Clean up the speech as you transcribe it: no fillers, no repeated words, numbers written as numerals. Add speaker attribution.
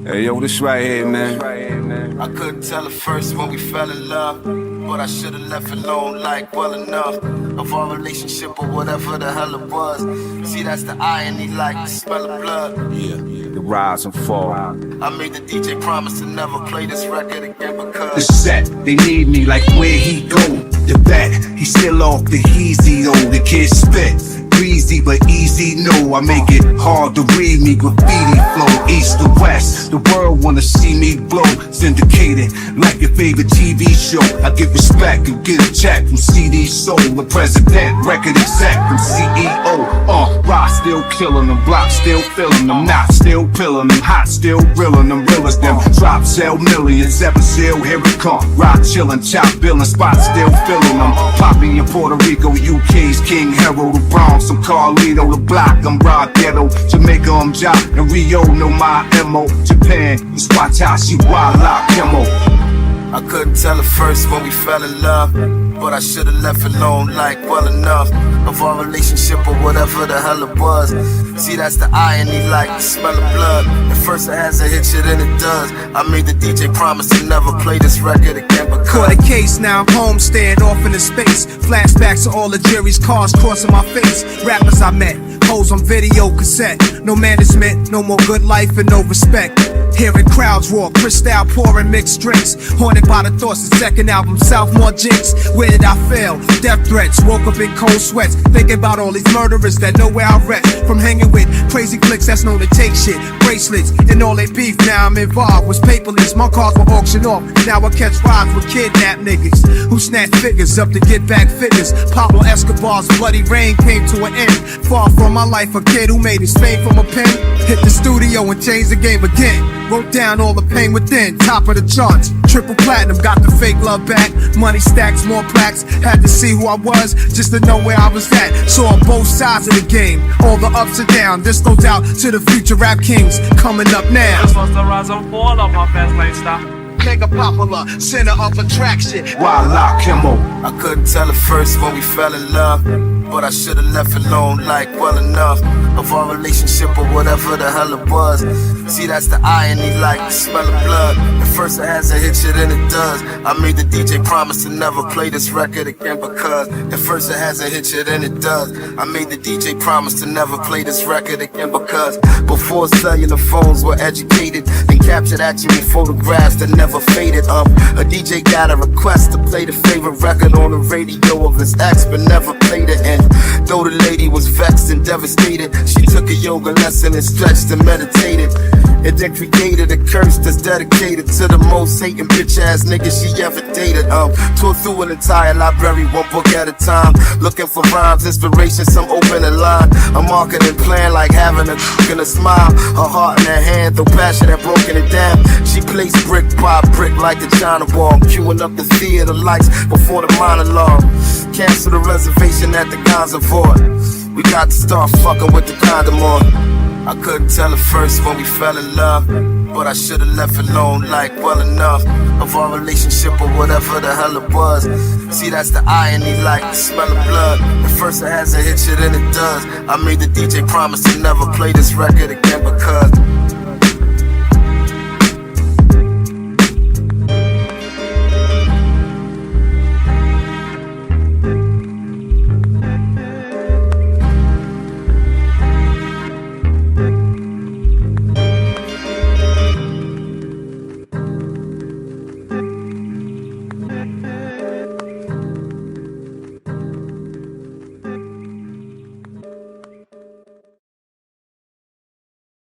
Speaker 1: Hey, yo, this right here, man.
Speaker 2: I couldn't tell at first when we fell in love, but I should've left alone like well enough of our relationship or whatever the hell it was. See, that's the irony, like the smell of blood.
Speaker 1: Yeah, the rise and fall.
Speaker 2: I made the DJ promise to never play this record again because
Speaker 3: the set, they need me like where he go. The bet, he still off the easy though. The kid spit, breezy but easy, no. I make it hard to read me, graffiti flow, east to west. The world wanna see me blow, syndicated like your favorite TV show. I give respect and get a check from CD Soul, the president, record exec from CEO. Rock still killing them, block still filling them, not still pilling them, hot still grilling them, real as them. Drop sell millions, ever sell, here it come. Rock chillin', chop billin', spot still filling them. Poppy in Puerto Rico, UK's King Harold, the Bronx, I'm Carlito, the block, I'm Rock Ghetto. Jamaica, I'm Jock, and Rio know my MO. Japan, it's Watashi, wild lock, Kemo.
Speaker 2: I couldn't tell at first when we fell in love, but I should've left alone like well enough of our relationship or whatever the hell it was. See, that's the irony, like the smell of blood. At first it has a hit you, then it does. I made the DJ promise to never play this record again because
Speaker 4: caught a case, now I'm home, staring off into space. Flashbacks to all the jury's cars crossing my face. Rappers I met, hoes on video cassette. No management, no more good life and no respect. Hearing crowds roar, crystal pouring mixed drinks. Haunted by the thoughts of second album, Southmore Jinx. Where did I fail? Death threats, woke up in cold sweats. Thinking about all these murderers that know where I rest. From hanging with crazy cliques that's known to take shit. Bracelets and all they beef, now I'm involved. Was paperless, my cars were auctioned off. Now I catch rides with kidnapped niggas who snatch figures up to get back figures. Pablo Escobar's bloody reign came to an end. Far from my life, a kid who made his fame from a pen. Hit the studio and changed the game again. Wrote down all the pain within, top of the charts. Triple platinum, got the fake love back. Money stacks, more plaques. Had to see who I was, just to know where I was at. Saw both sides of the game, all the ups and downs. This goes out to the future rap kings coming up now.
Speaker 5: This was the rise and fall of my fast lifestyle.
Speaker 4: Mega popular, center of attraction.
Speaker 3: Wild lock, Kemo.
Speaker 2: I couldn't tell at first when we fell in love, but I should've left alone like well enough of our relationship or whatever the hell it was. See, that's the irony, like the smell of blood. At first it has a hit you, then it does. I made the DJ promise to never play this record again because at first it has a hit you, then it does. I made the DJ promise to never play this record again because before cellular phones were educated and captured at you in photographs that never faded. A DJ got a request to play the favorite record on the radio of his ex, but never played it. And though the lady was vexed and devastated, she took a yoga lesson and stretched and meditated. And then created a curse that's dedicated to the most hating bitch ass nigga she ever dated. Tore through an entire library, one book at a time, looking for rhymes, inspiration, some open and line. A marketing plan like having a and a smile. Her heart in her hand, though passion had broken it down. She placed brick by brick like a China wall, queuing up the theater lights before the monologue. Cancel the reservation at the Gonzavort. We got to start fucking with the condom on. I couldn't tell at first when we fell in love, but I should've left alone like well enough of our relationship or whatever the hell it was. See, that's the irony, like the smell of blood. At first it has a hit you, then it does. I made the DJ promise to never play this record again because